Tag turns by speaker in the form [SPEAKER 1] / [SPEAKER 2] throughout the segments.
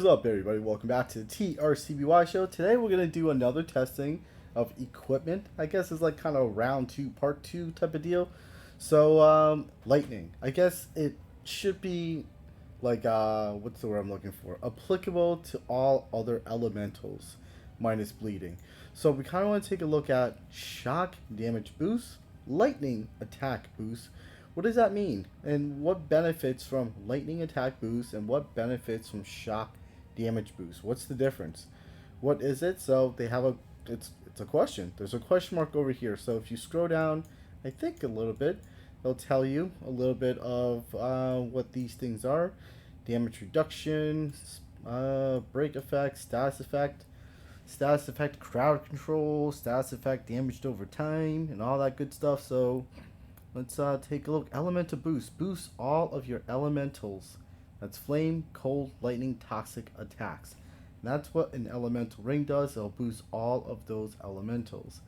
[SPEAKER 1] up, everybody? Welcome back to the TRCBY show. Today we're gonna do another testing of equipment. I guess it's like kind of round two, part two type of deal. So lightning. I guess it should be like what's the word I'm looking for? Applicable to all other elementals, minus bleeding. So we kind of want to take a look at shock damage boost, lightning attack boost. What does that mean? And what benefits from lightning attack boost and what benefits from shock damage boost? What's the difference? What is it? So they have it's a question. There's a question mark over here. So if you scroll down, I think a little bit, they'll tell you a little bit of what these things are: damage reduction, break effect, status effect, crowd control, status effect, damaged over time, and all that good stuff. So let's take a look. Elemental boost. Boost all of your elementals. That's flame, cold, lightning, toxic attacks. And that's what an elemental ring does. It'll boost all of those elementals.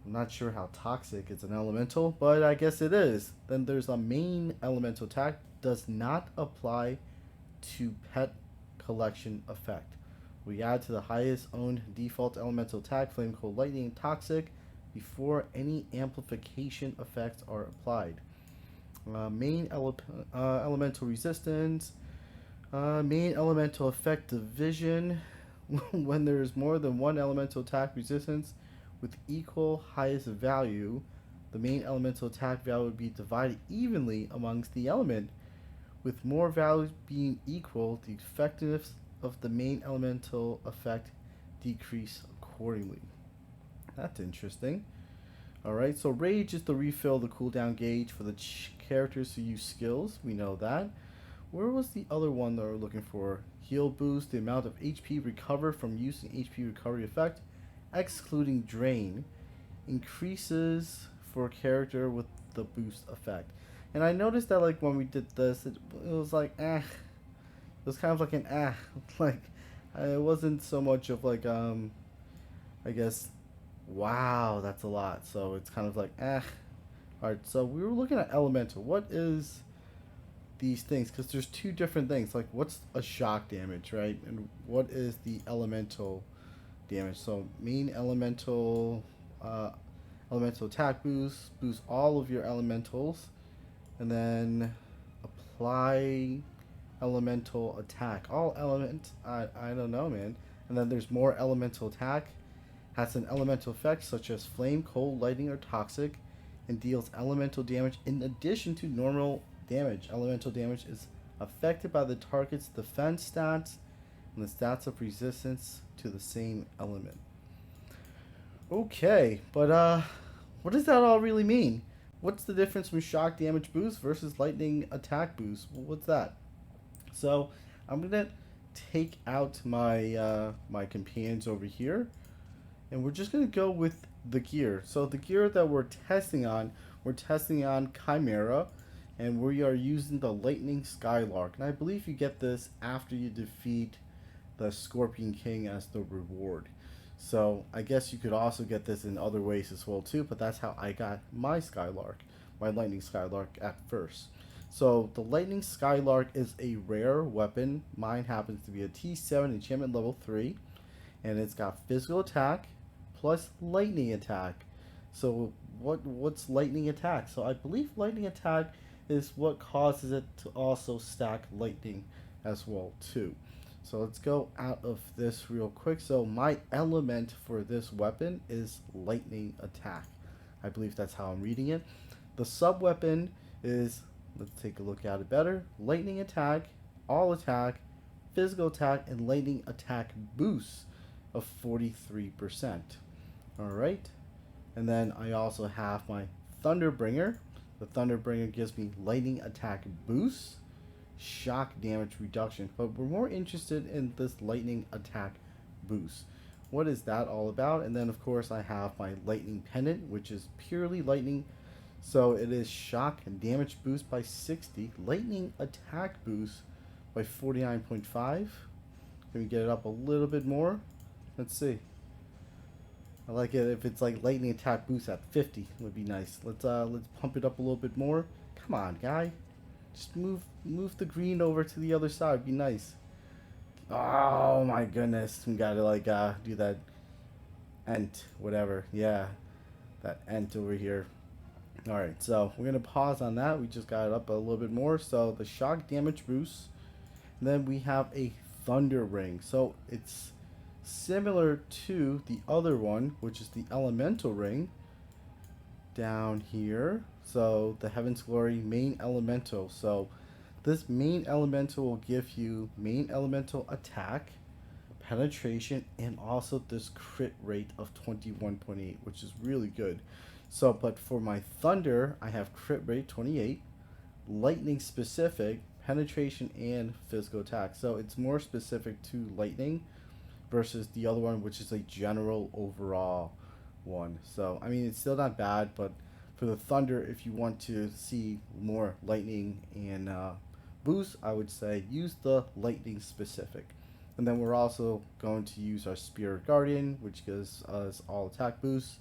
[SPEAKER 1] I'm not sure how toxic it's an elemental, but I guess it is. Then there's a main elemental attack. Does not apply to pet collection effect. We add to the highest owned default elemental attack, flame, cold, lightning, and toxic, before any amplification effects are applied. Elemental resistance. Main elemental effect division. When there is more than one elemental attack resistance with equal highest value, the main elemental attack value would be divided evenly amongst the element, with more values being equal. The effectiveness of the main elemental effect decrease accordingly. That's interesting. Alright, so Rage is to refill the cooldown gauge for the characters who use skills. We know that. Where was the other one that we're looking for? Heal boost, the amount of HP recovered from using HP recovery effect, excluding drain, increases for a character with the boost effect. And I noticed that like when we did this, it was like It was kind of like an like it wasn't so much of like I guess, wow, that's a lot. So it's kind of like Alright, so we were looking at elemental. What is these things? Because there's two different things. Like what's a shock damage, right? And what is the elemental damage? So main elemental elemental attack boost, boost all of your elementals, and then apply elemental attack. All elements, I don't know, man. And then there's more elemental attack. Has an elemental effect such as flame, cold, lightning, or toxic, and deals elemental damage in addition to normal damage. Elemental damage is affected by the target's defense stats and the stats of resistance to the same element. Okay, but what does that all really mean? What's the difference from shock damage boost versus lightning attack boost? What's that? So I'm gonna take out my my companions over here, and we're just gonna go with the gear. So the gear that we're testing on Chimera, and we are using the Lightning Skylark. And I believe you get this after you defeat the Scorpion King as the reward. So I guess you could also get this in other ways as well too, but that's how I got my Skylark, my Lightning Skylark at first. So the Lightning Skylark is a rare weapon. Mine happens to be a T7 enchantment level 3, and it's got physical attack plus lightning attack. So what's lightning attack? So I believe lightning attack is what causes it to also stack lightning as well too. So let's go out of this real quick. So my element for this weapon is lightning attack. I believe that's how I'm reading it. The sub weapon is, let's take a look at it better, lightning attack, all attack, physical attack, and lightning attack boost of 43%. Alright, and then I also have my Thunderbringer. The Thunderbringer gives me lightning attack boost, shock damage reduction, but we're more interested in this lightning attack boost. What is that all about? And then of course I have my lightning pendant, which is purely lightning. So it is shock and damage boost by 60, lightning attack boost by 49.5. Can we get it up a little bit more? Let's see. I like it if it's like lightning attack boost at 50. It would be nice. Let's pump it up a little bit more. Come on, guy. Just move the green over to the other side. Be nice. Oh my goodness. We gotta like do that ent, whatever. Yeah, that ent over here. Alright, so we're gonna pause on that. We just got it up a little bit more. So the shock damage boost. And then we have a thunder ring. So it's similar to the other one, which is the elemental ring down here. So the Heaven's Glory main elemental. So this main elemental will give you main elemental attack, penetration, and also this crit rate of 21.8, which is really good. So, but for my thunder, I have crit rate 28, lightning specific, penetration, and physical attack. So it's more specific to lightning versus the other one, which is a general overall one. So, I mean, it's still not bad, but for the thunder, if you want to see more lightning and boost, I would say use the lightning specific. And then we're also going to use our Spirit Guardian, which gives us all attack boosts,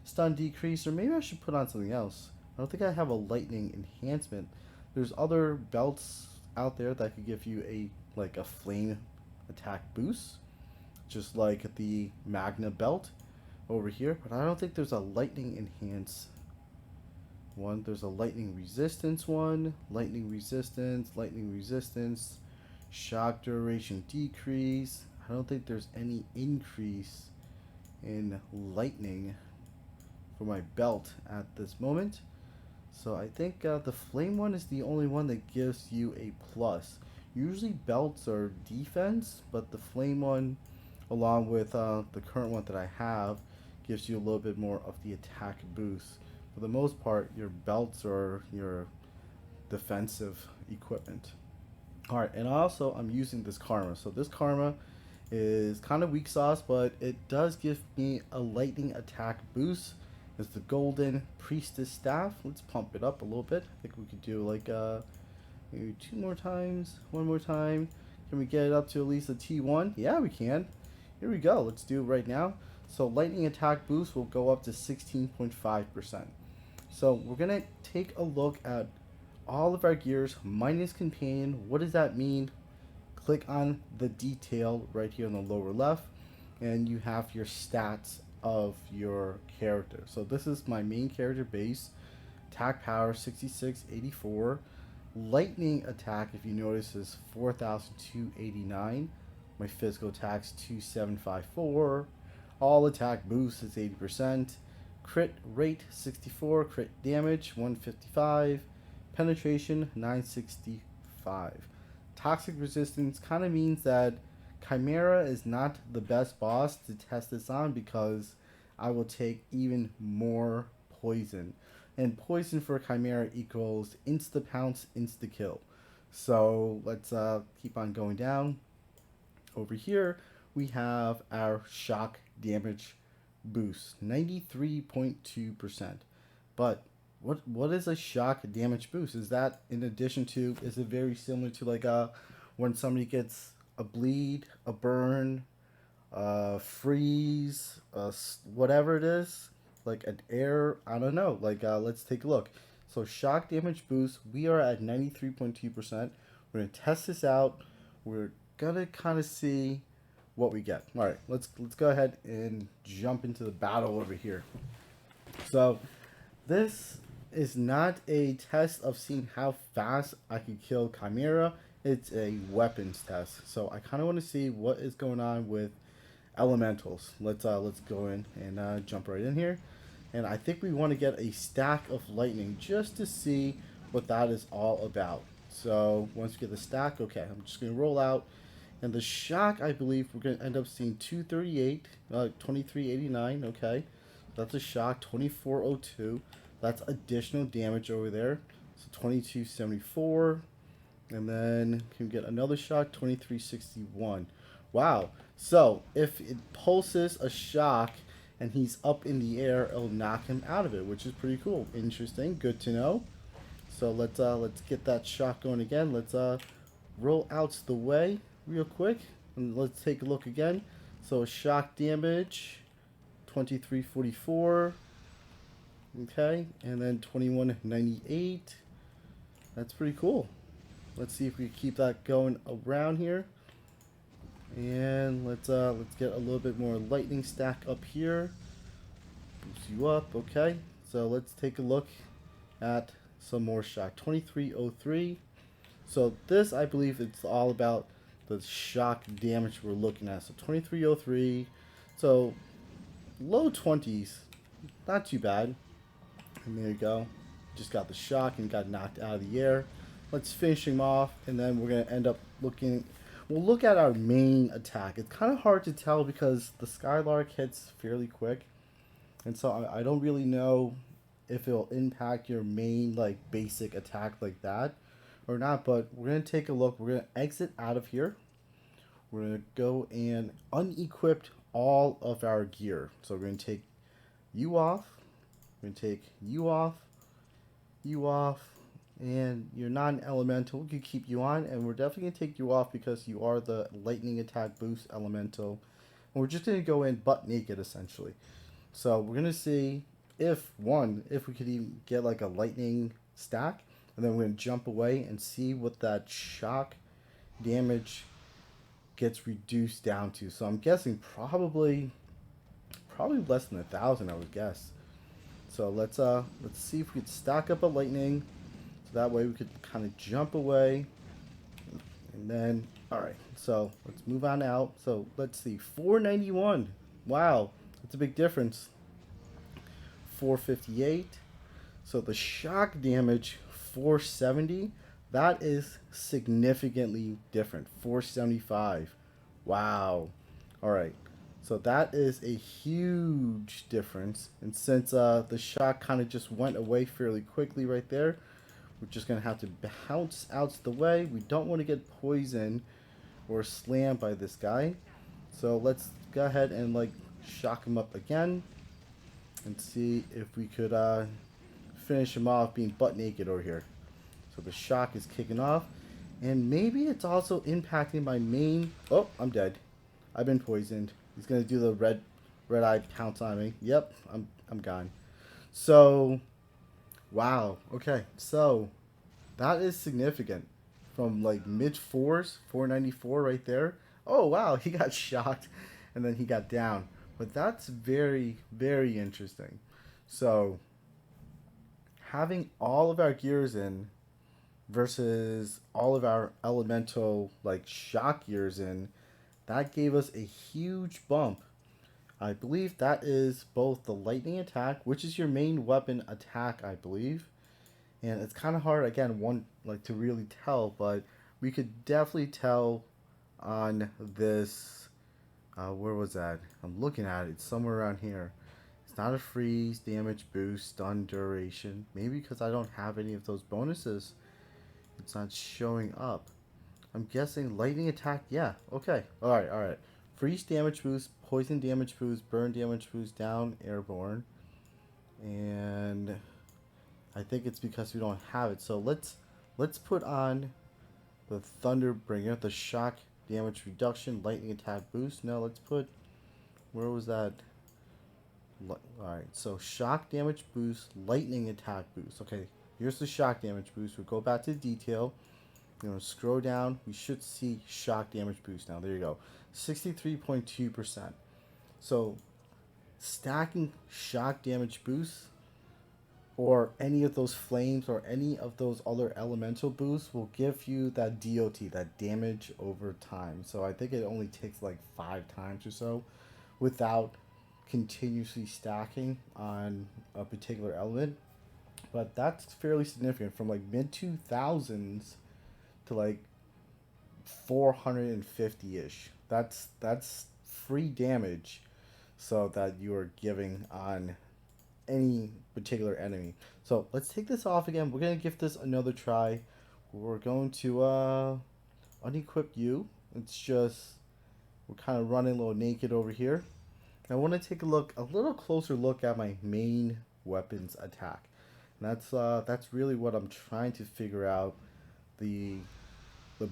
[SPEAKER 1] stun decrease, or maybe I should put on something else. I don't think I have a lightning enhancement. There's other belts out there that could give you a flame attack boost, just like the Magna belt over here, but I don't think there's a lightning enhance one. There's a lightning resistance one, lightning resistance, shock duration decrease. I don't think there's any increase in lightning for my belt at this moment. So I think the flame one is the only one that gives you a plus. Usually belts are defense, but the flame one, along with the current one that I have, gives you a little bit more of the attack boost. For the most part, your belts are your defensive equipment. Alright, and also I'm using this karma. So this karma is kind of weak sauce, but it does give me a lightning attack boost. It's the golden priestess staff. Let's pump it up a little bit. I think we could do like maybe two more times, one more time. Can we get it up to at least a T1? Yeah, we can. Here we go. Let's do it right now. So lightning attack boost will go up to 16.5%. So we're going to take a look at all of our gears minus companion. What does that mean? Click on the detail right here on the lower left, and you have your stats of your character. So this is my main character base. Attack power 6684. Lightning attack, if you notice, is 4289. My physical attack's 2754. All attack boost is 80%. Crit rate 64. Crit damage 155. Penetration 965. Toxic resistance kind of means that Chimera is not the best boss to test this on, because I will take even more poison. And poison for Chimera equals insta pounce, insta kill. So let's keep on going down. Over here we have our shock damage boost, 93.2%. But what is a shock damage boost? Is that in addition to, is it very similar to like when somebody gets a bleed, a burn, freeze, whatever it is, like an air, I don't know. Like let's take a look. So shock damage boost, we are at 93.2%. We're gonna test this out. We're gonna kind of see what we get. All right, let's go ahead and jump into the battle over here. So this is not a test of seeing how fast I can kill Chimera. It's a weapons test. So I kind of want to see what is going on with elementals. Let's go in and jump right in here. And I think we want to get a stack of lightning just to see what that is all about. So once we get the stack, okay, I'm just going to roll out. And the shock, I believe we're going to end up seeing 238, 2389, okay. That's a shock, 2402. That's additional damage over there. So 2274. And then can we get another shock, 2361. Wow. So if it pulses a shock and he's up in the air, it'll knock him out of it, which is pretty cool. Interesting. Good to know. So let's get that shock going again. Let's roll out the way real quick. And let's take a look again. So shock damage, 2344. Okay, and then 2198. That's pretty cool. Let's see if we keep that going around here. And let's get a little bit more lightning stack up here. Boost you up, okay. So let's take a look at some more shock. 2303. So this, I believe, it's all about the shock damage we're looking at. So 2303. So low 20s, not too bad. And there you go. Just got the shock and got knocked out of the air. Let's finish him off, and then we're gonna end up looking. We'll look at our main attack. It's kind of hard to tell because the Skylark hits fairly quick, and so I don't really know if it'll impact your main like basic attack like that or not. But we're gonna take a look. We're gonna exit out of here. We're gonna go and unequip all of our gear. So we're gonna take you off. We're gonna take you off, and you're not an elemental. We could keep you on, and we're definitely gonna take you off because you are the lightning attack boost elemental. And we're just gonna go in butt naked essentially. So we're gonna see if we could even get like a lightning stack, and then we're gonna jump away and see what that shock damage gets reduced down to. So I'm guessing probably less than 1,000, I would guess. So let's see if we could stack up a lightning, so that way we could kind of jump away, and then all right. So let's move on out. So let's see, 491. Wow, that's a big difference. 458. So the shock damage 470. That is significantly different. 475. Wow. All right. So that is a huge difference. And since the shock kind of just went away fairly quickly right there, we're just going to have to bounce out the way. We don't want to get poisoned or slammed by this guy. So let's go ahead and like shock him up again and see if we could finish him off being butt naked over here. So the shock is kicking off. And maybe it's also impacting my main... Oh, I'm dead. I've been poisoned. He's gonna do the red-eyed pounce on me. Yep, I'm gone. So, wow. Okay, so that is significant. From like mid fours, 494 right there. Oh wow, he got shocked, and then he got down. But that's very, very interesting. So, having all of our gears in versus all of our elemental like shock gears in, that gave us a huge bump. I believe that is both the lightning attack, which is your main weapon attack, I believe. And it's kind of hard again one like to really tell, but we could definitely tell on this where was that? I'm looking at it. It's somewhere around here. It's not a freeze, damage boost, stun duration. Maybe because I don't have any of those bonuses, it's not showing up. I'm guessing lightning attack. Yeah. Okay. All right. All right. Freeze damage boost, poison damage boost, burn damage boost, down, airborne, and I think it's because we don't have it. So let's put on the Thunderbringer, the shock damage reduction, lightning attack boost. No, let's put, where was that? All right. So shock damage boost, lightning attack boost. Okay. Here's the shock damage boost. We'll go back to detail. You know, scroll down, we should see shock damage boost now. There you go. 63.2%. So stacking shock damage boosts or any of those flames or any of those other elemental boosts will give you that DOT, that damage over time. So I think it only takes like 5 times or so without continuously stacking on a particular element. But that's fairly significant, from like mid 2000s to like 450-ish. That's free damage, so that you are giving on any particular enemy. So let's take this off again. We're gonna give this another try. We're going to unequip you. It's just we're kind of running a little naked over here. I want to take a little closer look at my main weapons attack. And that's really what I'm trying to figure out, the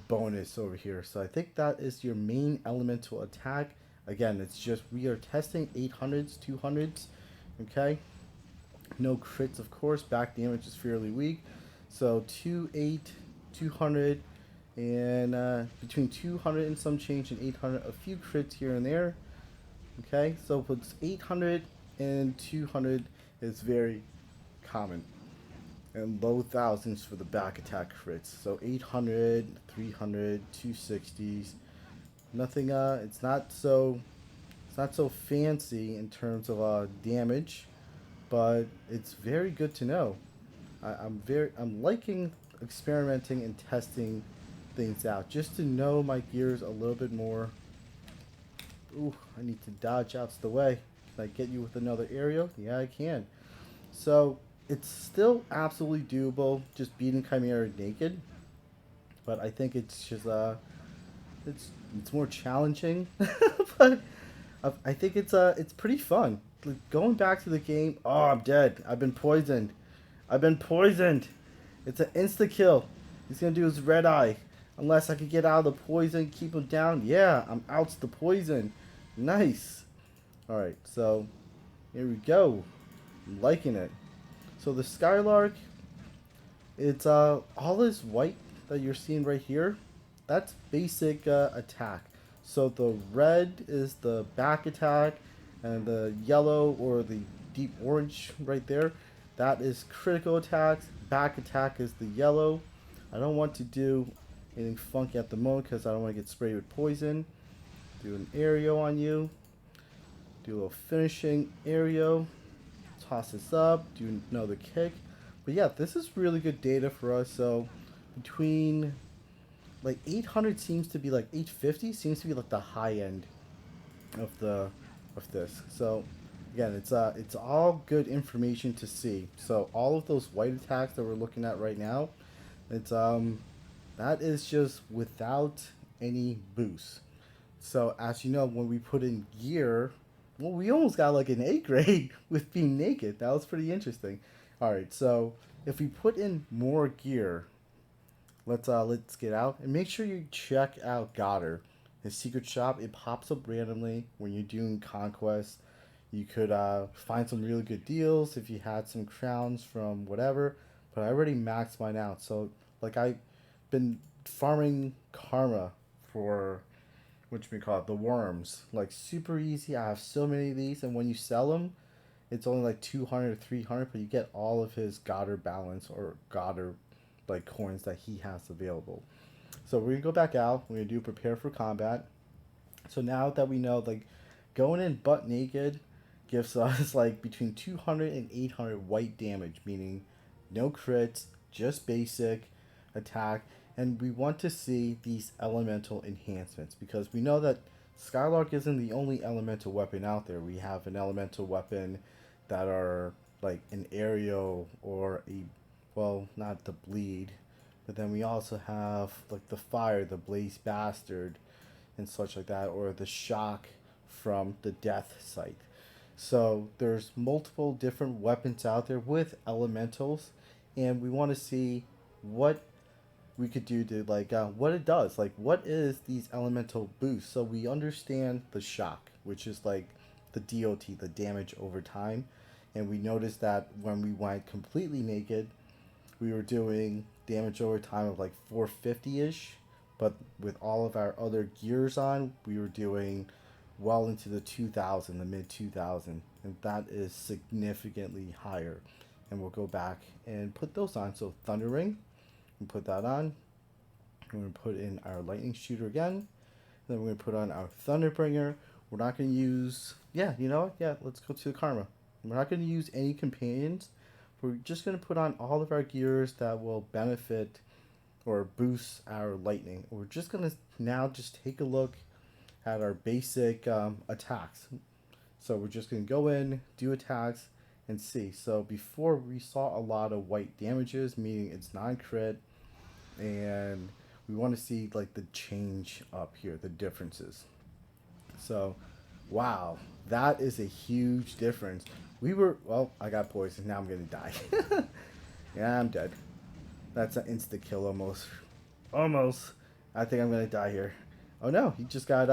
[SPEAKER 1] bonus over here. So I think that is your main elemental attack. Again, it's just we are testing 800s, 200s, okay? No crits, of course. Back damage is fairly weak. So 200 and between 200 and some change and 800, a few crits here and there. Okay, so it's 800 and 200 is very common, and low thousands for the back attack crits. So 800, 300, 260s. Nothing. It's not so fancy in terms of damage, but it's very good to know. I'm liking experimenting and testing things out just to know my gears a little bit more. Ooh, I need to dodge out the way. Can I get you with another aerial? Yeah, I can. So it's still absolutely doable, just beating Chimera naked. But I think it's just it's it's more challenging. But I think it's pretty fun. Like, going back to the game. Oh, I'm dead. I've been poisoned. I've been poisoned. It's an insta kill. He's gonna do his red eye. Unless I could get out of the poison, keep him down. Yeah, I'm out the poison. Nice. Alright, so here we go. I'm liking it. So the Skylark, it's all this white that you're seeing right here. That's basic attack. So the red is the back attack, and the yellow or the deep orange right there, that is critical attacks. Back attack is the yellow. I don't want to do anything funky at the moment because I don't want to get sprayed with poison. Do an aerial on you. Do a little finishing aerial. Toss this up. Do another kick. But yeah, this is really good data for us. So between like 800 seems to be like 850 seems to be like the high end of this. So again, it's all good information to see. So all of those white attacks that we're looking at right now, it's that is just without any boost. So as you know, when we put in gear, well, we almost got like an A grade with being naked. That was pretty interesting. All right, so if we put in more gear, let's get out and make sure you check out Goddard. His secret shop, it pops up randomly when you're doing conquest. You could find some really good deals if you had some crowns from whatever. But I already maxed mine out, so like I've been farming karma for what we call it, the worms. Like super easy. I have so many of these, and when you sell them, it's only like 200 or 300, but you get all of his Goddard balance or Goddard like coins that he has available. So we're gonna go back out. We're gonna do prepare for combat. So now that we know, like, going in butt naked gives us like between 200 and 800 white damage, meaning no crits, just basic attack. And we want to see these elemental enhancements because we know that Skylark isn't the only elemental weapon out there. We have an elemental weapon that are like an aerial or a, well, not the bleed, but then we also have like the fire, the blaze bastard, and such like that, or the shock from the death site. So there's multiple different weapons out there with elementals, and we want to see what we could do to like what it does, like what is these elemental boosts, so we understand the shock, which is like the dot, the damage over time. And we noticed that when we went completely naked, we were doing damage over time of like 450-ish, but with all of our other gears on, we were doing well into the 2000, the mid 2000, and that is significantly higher. And we'll go back and put those on. So Thunder Ring, we put that on. We're going to put in our Lightning Shooter again. Then we're going to put on our Thunderbringer. We're not going to use, yeah, you know what? Yeah, let's go to the Karma. We're not going to use any companions. We're just going to put on all of our gears that will benefit or boost our lightning. We're just going to now just take a look at our basic attacks. So we're just going to go in, do attacks, and see. So before we saw a lot of white damages, meaning it's non-crit, and we want to see like the change up here, the differences. So, wow, that is a huge difference. We were, well, I got poisoned. Now I'm going to die. Yeah, I'm dead. That's an insta kill almost. Almost. I think I'm going to die here. Oh no, he just got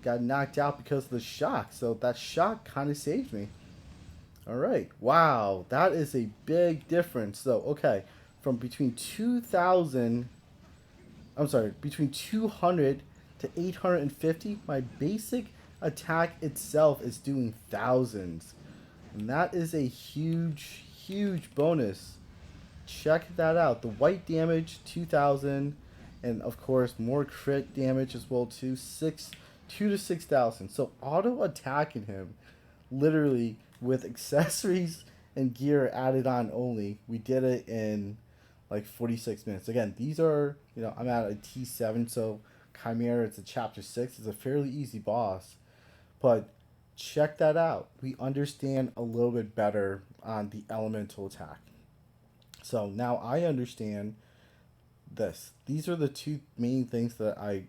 [SPEAKER 1] knocked out because of the shock. So that shock kind of saved me. All right. Wow, that is a big difference. So, okay, from between 2000 I'm sorry, between 200 to 850, my basic attack itself is doing thousands. And that is a huge, huge bonus. Check that out. The white damage 2000, and of course more crit damage as well too. 2 to 6,000. So auto attacking him, literally with accessories and gear added on only. We did it in like 46 minutes. Again, these are, I'm at a T7, so Chimera, it's a chapter 6. It's a fairly easy boss. But check that out. We understand a little bit better on the elemental attack. So now I understand this. These are the two main things that I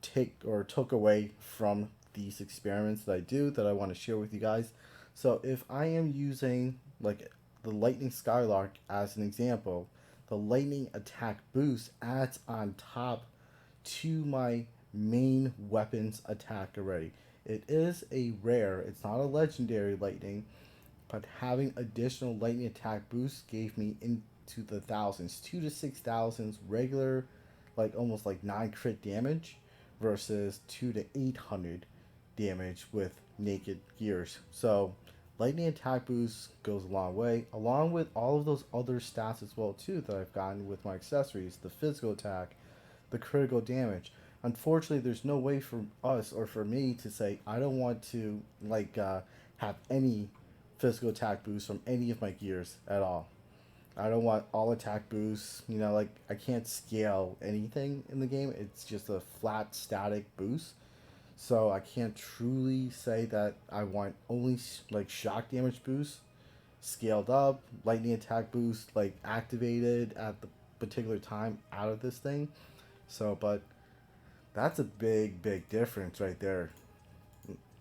[SPEAKER 1] took away from these experiments that I do that I want to share with you guys. So if I am using like the lightning skylark as an example, the lightning attack boost adds on top to my main weapons attack already. It is a rare, it's not a legendary lightning, but having additional lightning attack boost gave me into the thousands, 2 to 6,000 regular, like almost like 9 crit damage versus 2 to 800 damage with naked gears. So lightning attack boost goes a long way, along with all of those other stats as well too that I've gotten with my accessories, the physical attack, the critical damage. Unfortunately, there's no way for us or for me to say I don't want to have any physical attack boost from any of my gears at all. I don't want all attack boosts. Like I can't scale anything in the game. It's just a flat static boost. So I can't truly say that I want only like shock damage boost scaled up, lightning attack boost like activated at the particular time out of this thing. So, but that's a big, big difference right there.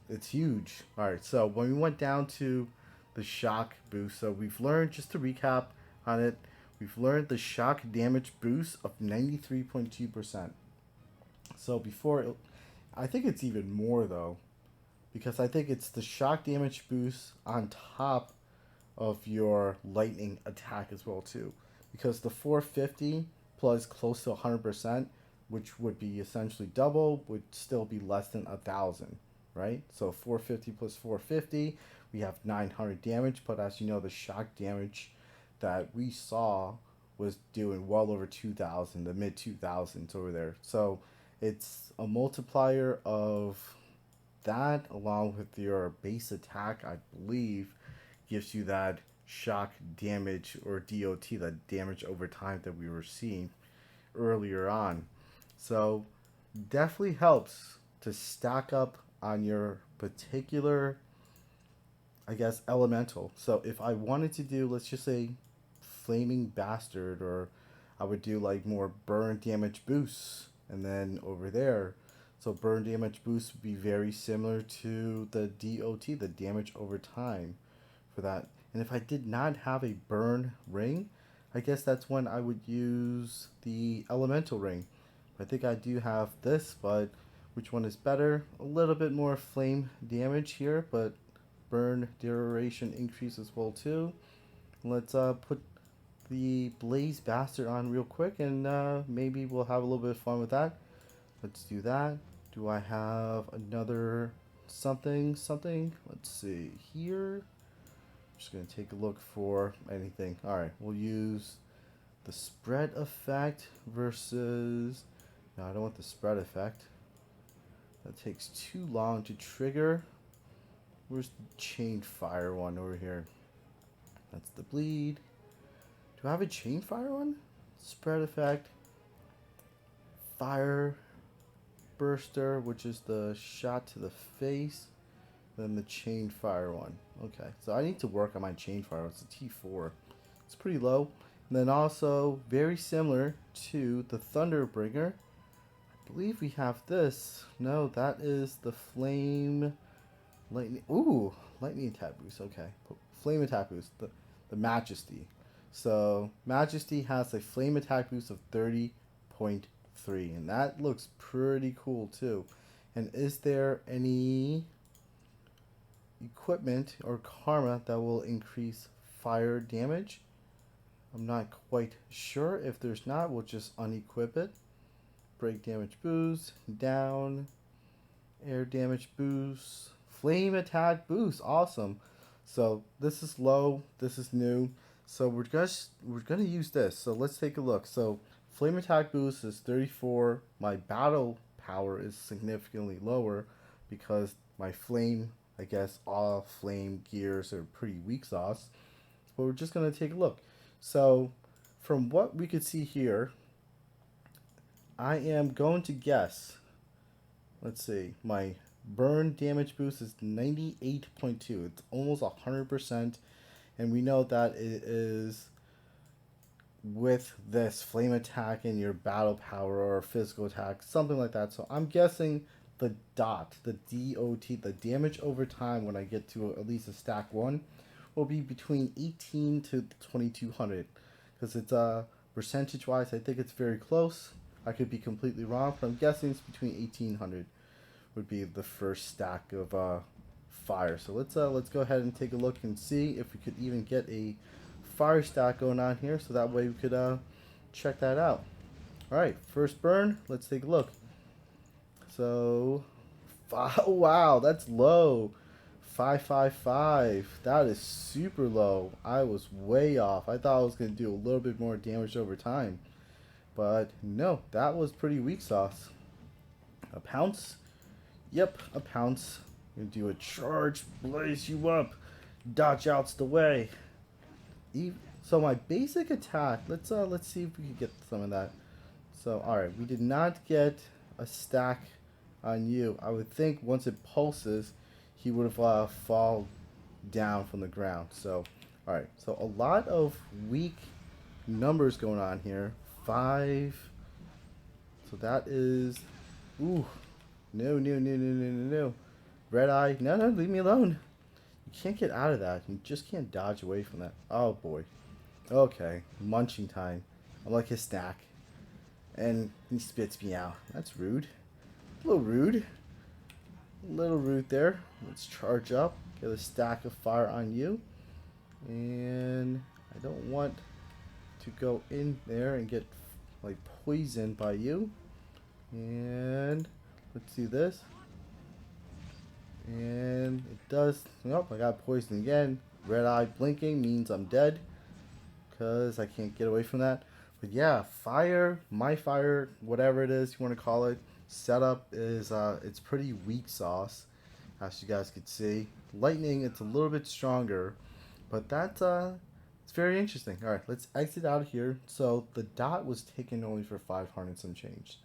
[SPEAKER 1] It's huge. All right, so when we went down to the shock boost, so we've learned, just to recap on it, we've learned the shock damage boost of 93.2%. So before, I think it's even more though, because I think it's the shock damage boost on top of your lightning attack as well too, because the 450 plus close to 100%, which would be essentially double, would still be less than 1,000, right? So 450 plus 450, we have 900 damage, but as you know, the shock damage that we saw was doing well over 2,000, the mid 2,000s over there. So it's a multiplier of that along with your base attack, I believe, gives you that shock damage or DOT, that damage over time that we were seeing earlier on. So definitely helps to stack up on your particular, I guess, elemental. So if I wanted to do, let's just say, Flaming Bastard, or I would do like more burn damage boosts, and then over there, so burn damage boost would be very similar to the DOT, the damage over time for that. And if I did not have a burn ring, I guess that's when I would use the elemental ring. I think I do have this, but which one is better? A little bit more flame damage here, but burn duration increase as well too. Let's put the Blaze Bastard on real quick, and maybe we'll have a little bit of fun with that. Let's do that. Do I have another something? Let's see here. Just gonna take a look for anything. All right, we'll use the spread effect versus. No, I don't want the spread effect. That takes too long to trigger. Where's the chain fire one over here? That's the bleed. Do I have a chain fire one? Spread effect. Fire burster, which is the shot to the face. Then the chain fire one. Okay, so I need to work on my chain fire. It's a T4. It's pretty low. And then also very similar to the Thunderbringer. I believe we have this. No, that is the flame lightning. Ooh, lightning attack boost. Okay, flame attack boost. The Majesty. So Majesty has a flame attack boost of 30.3, and that looks pretty cool too. And is there any equipment or karma that will increase fire damage? I'm not quite sure. If there's not, we'll just unequip it. break damage boost, down, air damage boost, flame attack boost. Awesome. So this is low. This is new. So we're gonna use this. So let's take a look. So flame attack boost is 34. My battle power is significantly lower because my flame, I guess, all flame gears are pretty weak sauce. But we're just gonna take a look. So from what we could see here, I am going to guess. Let's see. My burn damage boost is 98.2. It's almost 100%. And we know that it is with this flame attack and your battle power or physical attack, something like that. So I'm guessing the dot, the DOT, the damage over time when I get to at least a stack 1 will be between 18 to 2200 because it's percentage wise I think it's very close. I could be completely wrong, but I'm guessing it's between 1800 would be the first stack of fire. So let's go ahead and take a look and see if we could even get a fire stack going on here, so that way we could check that out. All right, first burn. Let's take a look. So, wow, that's low. 555. That is super low. I was way off. I thought I was gonna do a little bit more damage over time, but no, that was pretty weak sauce. A pounce. Yep, a pounce. Gonna do a charge, blaze you up, dodge out's the way. So my basic attack. Let's see if we can get some of that. So all right, we did not get a stack on you. I would think once it pulses, he would have fall down from the ground. So all right, so a lot of weak numbers going on here. 5. So that is, ooh, no. Red eye, no, leave me alone. You can't get out of that. You just can't dodge away from that. Oh boy. Okay, munching time. I'm like his snack. And he spits me out. That's rude. A little rude. A little rude there. Let's charge up. Get a stack of fire on you. And I don't want to go in there and get like poisoned by you. And let's do this. And it does. Nope, I got poisoned again. Red eye blinking means I'm dead because I can't get away from that. But yeah, fire, my fire, whatever it is you want to call it, setup is it's pretty weak sauce, as you guys could see. Lightning, it's a little bit stronger, but that's it's very interesting. All right, let's exit out of here. So the dot was taken only for 500 some change.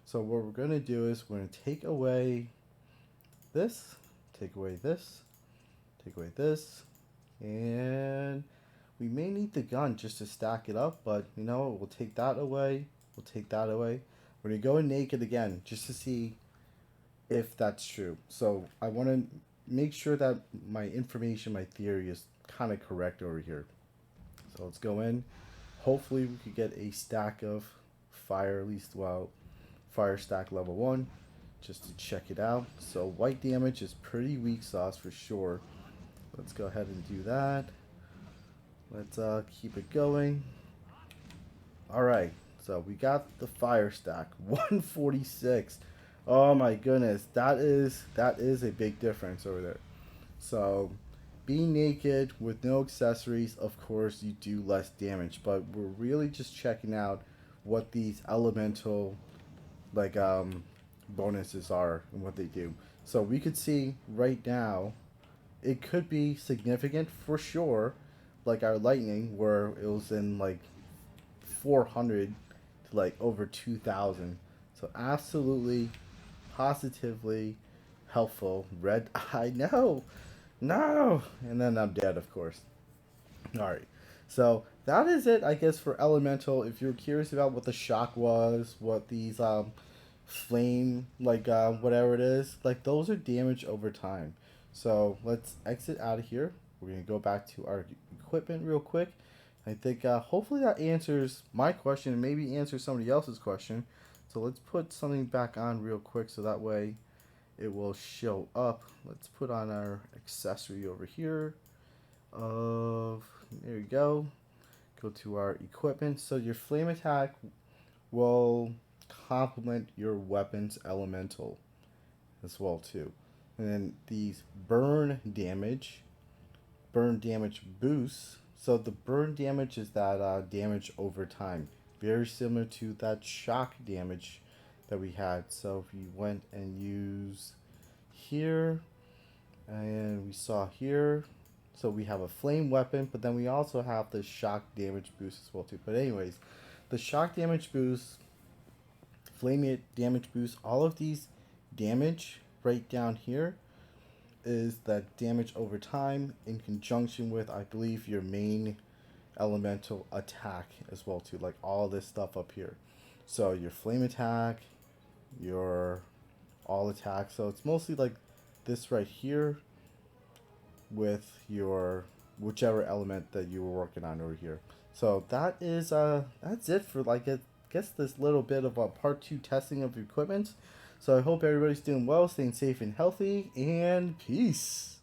[SPEAKER 1] So what we're gonna do is we're gonna take away this, take away this, take away this, and we may need the gun just to stack it up, but you know, we'll take that away, we'll take that away. We're gonna go naked again just to see if that's true. So I want to make sure that my information, my theory is kind of correct over here. So let's go in. Hopefully we could get a stack of fire, at least, well, fire stack level 1, just to check it out. So white damage is pretty weak sauce for sure. Let's go ahead and do that. Let's keep it going. All right, so we got the fire stack 146. Oh my goodness, that is a big difference over there. So being naked with no accessories, of course you do less damage, but we're really just checking out what these elemental like bonuses are and what they do. So we could see right now it could be significant for sure, like our lightning where it was in like 400 to like over 2000. So absolutely positively helpful. Red eye, no, and then I'm dead, of course. All right, so that is it, I guess, for elemental. If you're curious about what the shock was, what these flame, like whatever it is, like those are damage over time. So let's exit out of here. We're gonna go back to our equipment real quick. I think hopefully that answers my question and maybe answers somebody else's question. So let's put something back on real quick so that way it will show up. Let's put on our accessory over here. There we go. Go to our equipment. So your flame attack will complement your weapon's elemental as well too. And then these burn damage boosts. So the burn damage is that damage over time, very similar to that shock damage that we had. So if you went and used here, and we saw here, so we have a flame weapon, but then we also have the shock damage boost as well too. But anyways, the shock damage boost, flame damage boost, all of these damage right down here is that damage over time in conjunction with, I believe, your main elemental attack as well too, like all this stuff up here. So your flame attack, your all attack. So it's mostly like this right here with your whichever element that you were working on over here. So that is that's it for like I guess this little bit of a part 2 testing of equipment. So I hope everybody's doing well, staying safe and healthy, and peace.